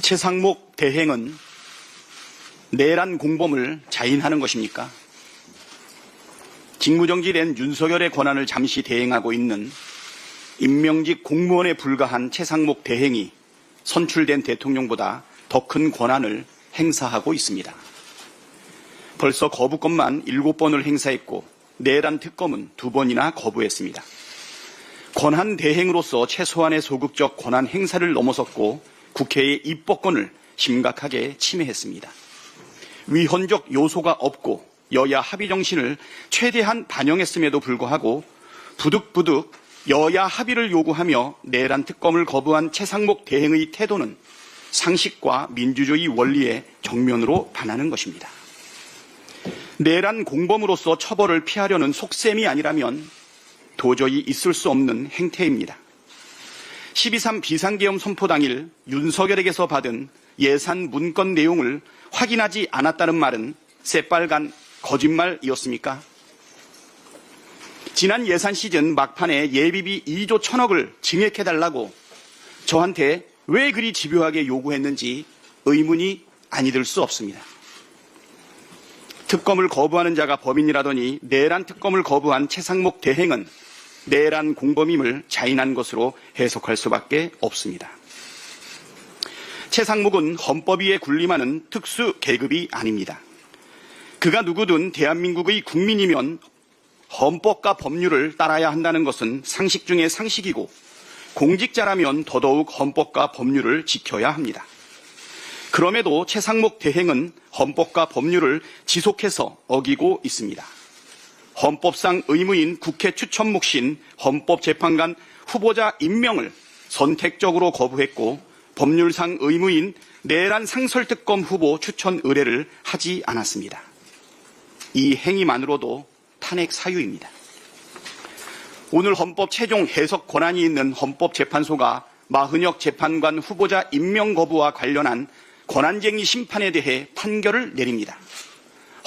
최상목 대행은 내란 공범을 자인하는 것입니까? 직무정지된 윤석열의 권한을 잠시 대행하고 있는 임명직 공무원에 불과한 최상목 대행이 선출된 대통령보다 더 큰 권한을 행사하고 있습니다. 벌써 거부권만 7번을 행사했고 내란 특검은 2번이나 거부했습니다. 권한 대행으로서 최소한의 소극적 권한 행사를 넘어섰고 국회의 입법권을 심각하게 침해했습니다. 위헌적 요소가 없고 여야 합의 정신을 최대한 반영했음에도 불구하고 부득부득 여야 합의를 요구하며 내란 특검을 거부한 최상목 대행의 태도는 상식과 민주주의 원리에 정면으로 반하는 것입니다. 내란 공범으로서 처벌을 피하려는 속셈이 아니라면 도저히 있을 수 없는 행태입니다. 12.3 비상계엄 선포 당일 윤석열에게서 받은 예산 문건 내용을 확인하지 않았다는 말은 새빨간 거짓말이었습니까? 지난 예산 시즌 막판에 예비비 2조 1,000억을 증액해달라고 저한테 왜 그리 집요하게 요구했는지 의문이 아니 들 수 없습니다. 특검을 거부하는 자가 범인이라더니 내란 특검을 거부한 최상목 대행은 내란 공범임을 자인한 것으로 해석할 수밖에 없습니다. 최상목은 헌법 위에 군림하는 특수 계급이 아닙니다. 그가 누구든 대한민국의 국민이면 헌법과 법률을 따라야 한다는 것은 상식 중의 상식이고 공직자라면 더더욱 헌법과 법률을 지켜야 합니다. 그럼에도 최상목 대행은 헌법과 법률을 지속해서 어기고 있습니다. 헌법상 의무인 국회 추천 몫인 헌법재판관 후보자 임명을 선택적으로 거부했고 법률상 의무인 내란 상설특검 후보 추천 의뢰를 하지 않았습니다. 이 행위만으로도 탄핵 사유입니다. 오늘 헌법 최종 해석 권한이 있는 헌법재판소가 마흔혁 재판관 후보자 임명 거부와 관련한 권한쟁의 심판에 대해 판결을 내립니다.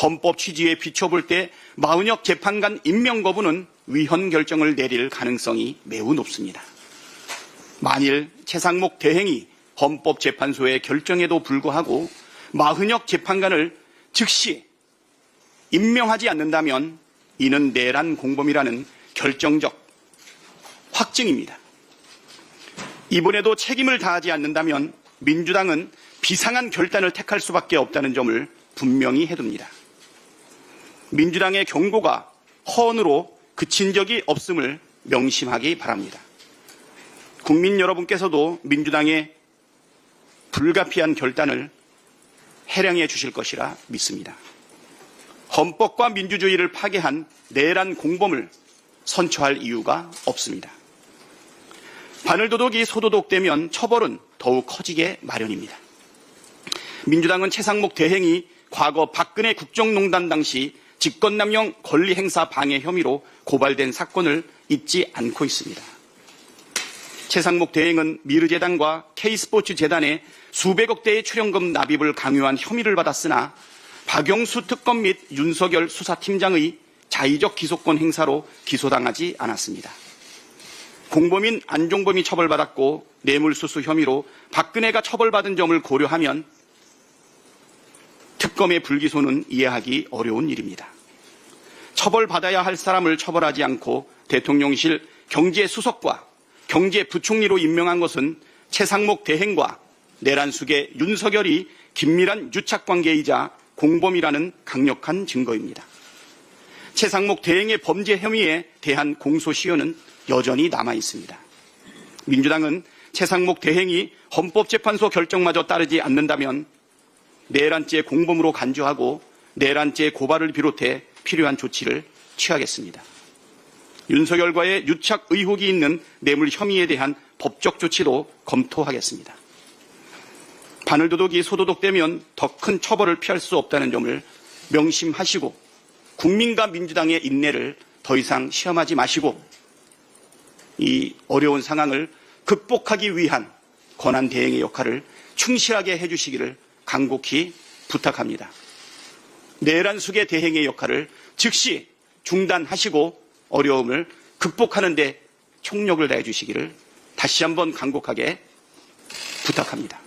헌법 취지에 비춰볼 때 마흔혁 재판관 임명 거부는 위헌 결정을 내릴 가능성이 매우 높습니다. 만일 최상목 대행이 헌법재판소의 결정에도 불구하고 마흔혁 재판관을 즉시 임명하지 않는다면 이는 내란 공범이라는 결정적 확증입니다. 이번에도 책임을 다하지 않는다면 민주당은 비상한 결단을 택할 수밖에 없다는 점을 분명히 해둡니다. 민주당의 경고가 허언으로 그친 적이 없음을 명심하기 바랍니다. 국민 여러분께서도 민주당의 불가피한 결단을 해량해 주실 것이라 믿습니다. 헌법과 민주주의를 파괴한 내란 공범을 선처할 이유가 없습니다. 바늘도둑이 소도둑되면 처벌은 더욱 커지게 마련입니다. 민주당은 최상목 대행이 과거 박근혜 국정농단 당시 직권남용 권리행사 방해 혐의로 고발된 사건을 잊지 않고 있습니다. 최상목 대행은 미르재단과 K스포츠재단에 수백억 대의 출연금 납입을 강요한 혐의를 받았으나 박영수 특검 및 윤석열 수사팀장의 자의적 기소권 행사로 기소당하지 않았습니다. 공범인 안종범이 처벌받았고 뇌물수수 혐의로 박근혜가 처벌받은 점을 고려하면 특검의 불기소는 이해하기 어려운 일입니다. 처벌받아야 할 사람을 처벌하지 않고 대통령실 경제수석과 경제부총리로 임명한 것은 최상목 대행과 내란 수계 윤석열이 긴밀한 유착관계이자 공범이라는 강력한 증거입니다. 최상목 대행의 범죄 혐의에 대한 공소시효는 여전히 남아 있습니다. 민주당은 최상목 대행이 헌법재판소 결정마저 따르지 않는다면 내란죄 공범으로 간주하고 내란죄 고발을 비롯해 필요한 조치를 취하겠습니다. 윤석열과의 유착 의혹이 있는 뇌물 혐의에 대한 법적 조치도 검토하겠습니다. 바늘도둑이 소도둑되면 더 큰 처벌을 피할 수 없다는 점을 명심하시고 국민과 민주당의 인내를 더 이상 시험하지 마시고 이 어려운 상황을 극복하기 위한 권한 대행의 역할을 충실하게 해주시기를 간곡히 부탁합니다. 내란 수계 대행의 역할을 즉시 중단하시고 어려움을 극복하는 데 총력을 다해 주시기를 다시 한번 간곡하게 부탁합니다.